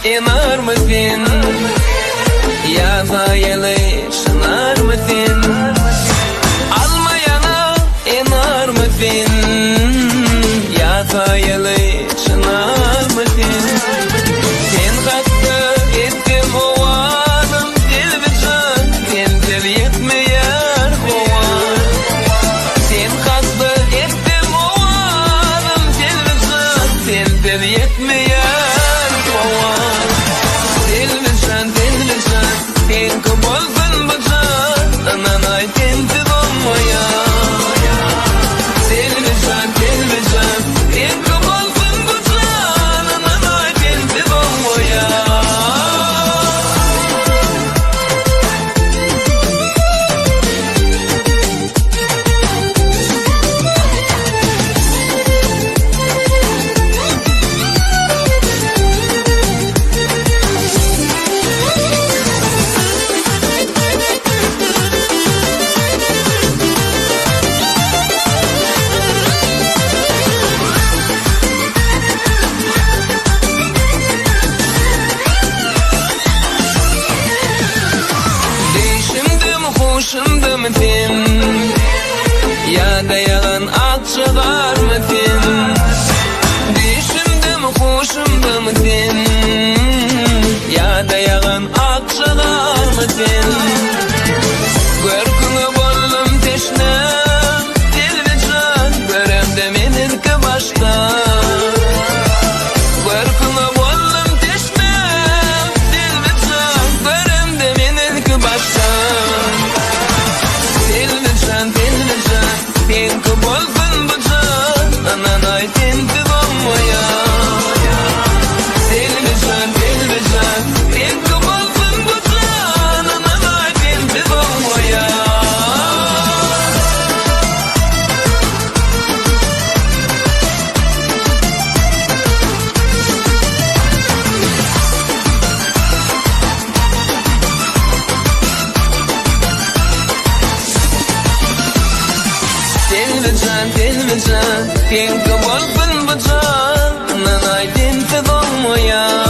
inar mısın? Ya da yalı çınar mısın? Almayana inar mısın? Ya da yalı çınar mısın? Sen hasta ettim o adam dilbican, sen dil yetmeyer kovan. Sen hasta ettim o adam dilbican, sen dil yetmeyer kovan. Dilbican, dilbican, sen kubolsun bacan, ananay tenti dolmaya. Dilbican, dilbican, sen kubolsun bacan, ananay tenti dolmaya. Hoşumda mısın? Ya da yalan akçalar mısın? Düşümde mi hoşumda mısın? Ya da yalan akçalar mısın? Görkünü bollum teşnem, dilbican, görem de menirki başta. Görkünü bollum teşnem, dilbican, görem de menirki başta. Dilbican, sen kubolsun bacan, ananay tenti dolmaya. Dilbican, dilbican, sen kubolsun bacan, ananay tenti dolmaya. Dilbican, dilbican, sen kubolsun bacan, ananay tenti dolmaya.